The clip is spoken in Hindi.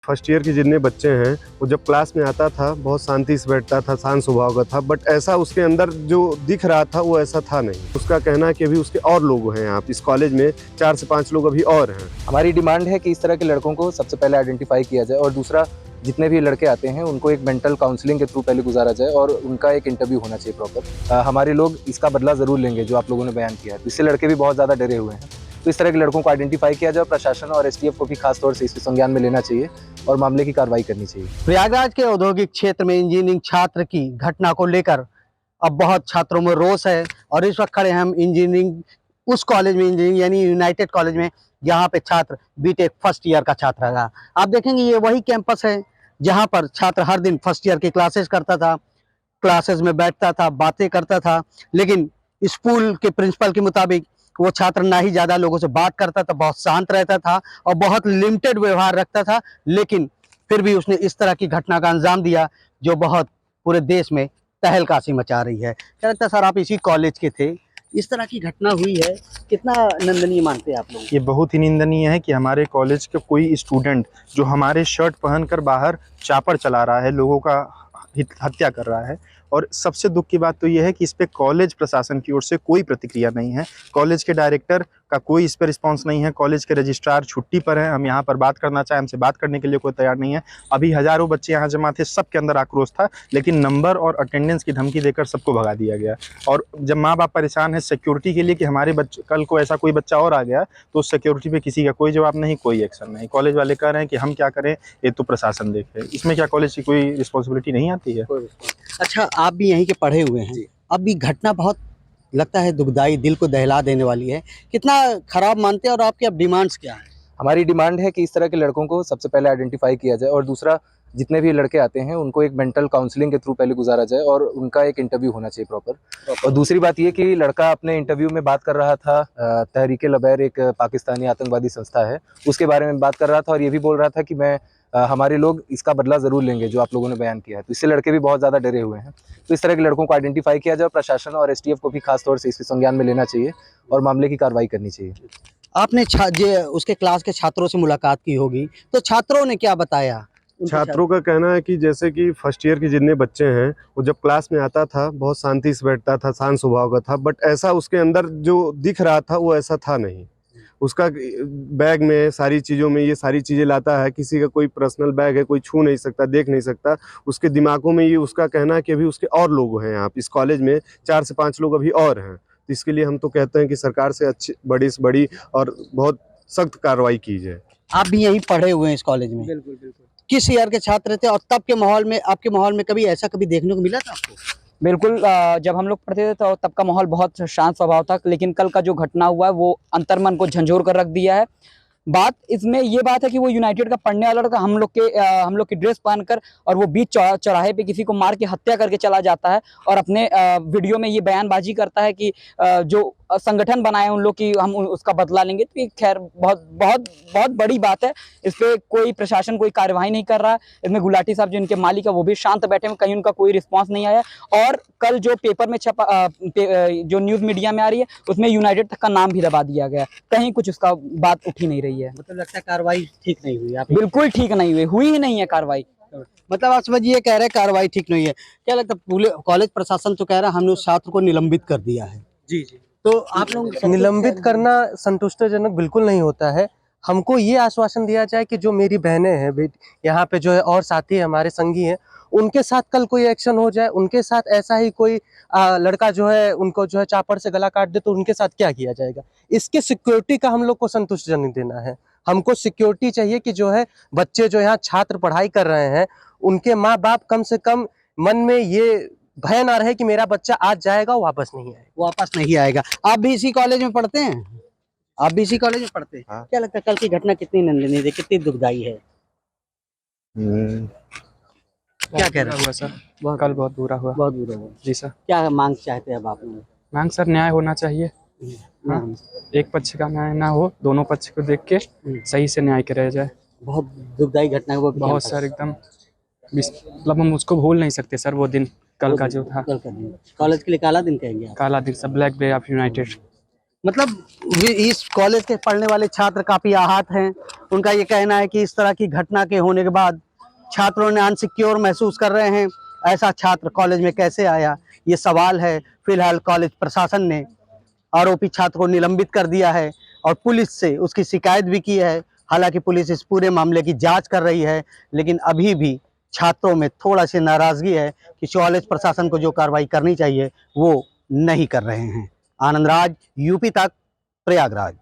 फर्स्ट ईयर के जितने बच्चे हैं वो जब क्लास में आता था बहुत शांति से बैठता था, शांत स्वभाव का था, बट ऐसा उसके अंदर जो दिख रहा था वो ऐसा था नहीं। उसका कहना है कि अभी उसके और लोग हैं, आप इस कॉलेज में 4 से 5 लोग अभी और हैं। हमारी डिमांड है कि इस तरह के लड़कों को सबसे पहले आइडेंटिफाई किया जाए और दूसरा जितने भी लड़के आते हैं उनको एक मेंटल काउंसलिंग के थ्रू पहले गुजारा जाए और उनका एक इंटरव्यू होना चाहिए प्रॉपर। हमारे लोग इसका बदला ज़रूर लेंगे जो आप लोगों ने बयान किया है, इससे लड़के भी बहुत ज़्यादा डरे हुए हैं। तो इस तरह के लड़कों को आइडेंटिफाई किया जाए, प्रशासन और एसटीएफ को भी खास तौर से इसके संज्ञान में लेना चाहिए और मामले की कार्रवाई करनी चाहिए। प्रयागराज के औद्योगिक क्षेत्र में इंजीनियरिंग छात्र की घटना को लेकर अब बहुत छात्रों में रोष है और इस वक्त खड़े हम इंजीनियरिंग उस कॉलेज में, इंजीनियरिंग यानी यूनाइटेड कॉलेज में, जहाँ पे छात्र बीटेक फर्स्ट ईयर का छात्र रहा। आप देखेंगे ये वही कैंपस है जहाँ पर छात्र हर दिन फर्स्ट ईयर की क्लासेस करता था, क्लासेस में बैठता था, बातें करता था, लेकिन स्कूल के प्रिंसिपल के मुताबिक वो छात्र ना ही ज़्यादा लोगों से बात करता था, बहुत शांत रहता था और बहुत लिमिटेड व्यवहार रखता था। लेकिन फिर भी उसने इस तरह की घटना का अंजाम दिया जो बहुत पूरे देश में तहलकाशी मचा रही है। क्या लगता है सर, आप इसी कॉलेज के थे, इस तरह की घटना हुई है, कितना निंदनीय मानते हैं आप लोग? ये बहुत ही निंदनीय है कि हमारे कॉलेज के कोई स्टूडेंट जो हमारे शर्ट पहनकर बाहर चापड़ चला रहा है, लोगों का हत्या कर रहा है। और सबसे दुख की बात तो ये है कि इस पे कॉलेज प्रशासन की ओर से कोई प्रतिक्रिया नहीं है। कॉलेज के डायरेक्टर का कोई इस पर रिस्पांस नहीं है। कॉलेज के रजिस्ट्रार छुट्टी पर हैं, हम यहाँ पर बात करना चाहें, हमसे बात करने के लिए कोई तैयार नहीं है। अभी हज़ारों बच्चे यहाँ जमा थे, सबके अंदर आक्रोश था, लेकिन नंबर और अटेंडेंस की धमकी देकर सबको भगा दिया गया। और जब माँ बाप परेशान है सिक्योरिटी के लिए कि हमारे बच्चे, कल को ऐसा कोई बच्चा और आ गया तो उस सिक्योरिटी पे किसी का कोई जवाब नहीं, कोई एक्शन नहीं। कॉलेज वाले कह रहे हैं कि हम क्या करें, ये तो प्रशासन देखे। इसमें क्या कॉलेज की कोई रिस्पॉन्सिबिलिटी नहीं आती है? अच्छा, आप भी यहीं के पढ़े हुए हैं, अभी घटना बहुत लगता है दुखदाई, दिल को दहला देने वाली है, कितना खराब मानते हैं और आपकी अब डिमांड्स क्या है? हमारी डिमांड है कि इस तरह के लड़कों को सबसे पहले आइडेंटिफाई किया जाए और दूसरा जितने भी लड़के आते हैं उनको एक मेंटल काउंसलिंग के थ्रू पहले गुजारा जाए और उनका एक इंटरव्यू होना चाहिए प्रॉपर। और दूसरी बात ये कि लड़का अपने इंटरव्यू में बात कर रहा था, तहरीक-ए-लबैर एक पाकिस्तानी आतंकवादी संस्था है, उसके बारे में बात कर रहा था और ये भी बोल रहा था कि हमारे लोग इसका बदला ज़रूर लेंगे जो आप लोगों ने बयान किया है। तो इससे लड़के भी बहुत ज़्यादा डरे हुए हैं। तो इस तरह के लड़कों को आइडेंटिफाई किया जाए, प्रशासन और एसटीएफ को भी खास तौर से इसके संज्ञान में लेना चाहिए और मामले की कार्रवाई करनी चाहिए। आपने उसके क्लास के छात्रों से मुलाकात की होगी, तो छात्रों ने क्या बताया? छात्रों का कहना है कि जैसे कि फर्स्ट ईयर के जितने बच्चे हैं वो जब क्लास में आता था बहुत शांति से बैठता था, शांत स्वभाव का था, बट ऐसा उसके अंदर जो दिख रहा था वो ऐसा था नहीं। उसका बैग में सारी चीज़ों में ये सारी चीज़ें लाता है, किसी का कोई पर्सनल बैग है, कोई छू नहीं सकता, देख नहीं सकता। उसके दिमागों में ये उसका कहना है कि अभी उसके और लोग हैं, आप इस कॉलेज में 4 से 5 लोग अभी और हैं। तो इसके लिए हम तो कहते हैं कि सरकार से अच्छी बड़ी से बड़ी और बहुत सख्त कार्रवाई की जाए। आप भी यहीं पढ़े हुए हैं इस कॉलेज में? बिल्कुल बिल्कुल। किस ईयर के छात्र थे और तब के माहौल में, आपके माहौल में कभी ऐसा कभी देखने को मिला था आपको? बिल्कुल, जब हम लोग पढ़ते थे तो तब का माहौल बहुत शांत स्वभाव था, लेकिन कल का जो घटना हुआ है वो अंतर्मन को झंझोर कर रख दिया है। बात इसमें ये बात है कि वो यूनाइटेड का पढ़ने वाला लड़का हम लोग की ड्रेस पहनकर और वो बीच चौराहे पे किसी को मार के हत्या करके चला जाता है और अपने वीडियो में ये बयानबाजी करता है कि जो संगठन बनाए उन लोग की हम उसका बदला लेंगे। तो ये खैर बहुत बहुत बहुत बड़ी बात है। इस पर कोई प्रशासन कोई कार्यवाही नहीं कर रहा है। इसमें गुलाटी साहब जो इनके मालिक है वो भी शांत बैठे हैं, कहीं उनका कोई रिस्पॉन्स नहीं आया। और कल जो पेपर में छपा, जो न्यूज़ मीडिया में आ रही है उसमें यूनाइटेड तक का नाम भी दबा दिया गया, कहीं कुछ उसका बात उठी नहीं रही है। मतलब लगता है कार्रवाई ठीक नहीं हुई? आप बिल्कुल ठीक नहीं हुई ही नहीं है कार्रवाई। मतलब आप समझिए कह रहे हैं कार्रवाई ठीक नहीं है। क्या लगता है, कॉलेज प्रशासन तो कह रहा है हमने उस छात्र को निलंबित कर दिया है? जी जी। तो आप लोग निलंबित करना संतुष्टिजनक बिल्कुल नहीं होता है। हमको ये आश्वासन दिया जाए कि जो मेरी बहनें हैं यहाँ पे जो है और साथी हमारे संगी हैं, उनके साथ कल कोई एक्शन हो जाए, उनके साथ ऐसा ही कोई लड़का जो है उनको जो है चापड़ से गला काट दे तो उनके साथ क्या किया जाएगा? इसके सिक्योरिटी का हम लोग को संतुष्टिजनक देना है। हमको सिक्योरिटी चाहिए कि जो है बच्चे जो यहाँ छात्र पढ़ाई कर रहे हैं उनके माँ बाप कम से कम मन में ये भय ना रहे कि मेरा बच्चा आज जाएगा वापस नहीं आएगा। आप भी इसी कॉलेज में पढ़ते हैं? आप भी इसी कॉलेज में पढ़ते हैं? हाँ। क्या लगता है कल की घटना कितनी निंदनीय है, कितनी दुखदाई है? क्या कह रहे हुआ सर? कल बहुत बुरा हुआ। बहुत बुरा हुआ जी सर। क्या मांग चाहते हैं अब आप लोग? मांग सर न्याय होना चाहिए। हाँ, एक पक्ष का न्याय ना हो, दोनों पक्ष को देख के सही से न्याय कराया जाए। बहुत दुखदाई घटना है वो। बहुत सर एकदम मतलब हम उसको भूल नहीं सकते सर, वो दिन कल का जो था। कल का दिन कॉलेज के लिए काला दिन कहेंगे आप? काला दिन sir, black day of United. मतलब इस कॉलेज के पढ़ने वाले छात्र काफी आहत हैं उनका ये कहना है कि इस तरह की घटना के होने के बाद छात्रों ने अनसिक्योर महसूस कर रहे हैं। ऐसा छात्र कॉलेज में कैसे आया, ये सवाल है। फिलहाल कॉलेज प्रशासन ने आरोपी छात्र को निलंबित कर दिया है और पुलिस से उसकी शिकायत भी की है। हालांकि पुलिस इस पूरे मामले की जांच कर रही है, लेकिन अभी भी छात्रों में थोड़ा सी नाराजगी है कि कॉलेज प्रशासन को जो कार्रवाई करनी चाहिए वो नहीं कर रहे हैं। आनंद राज, यूपी तक, प्रयागराज।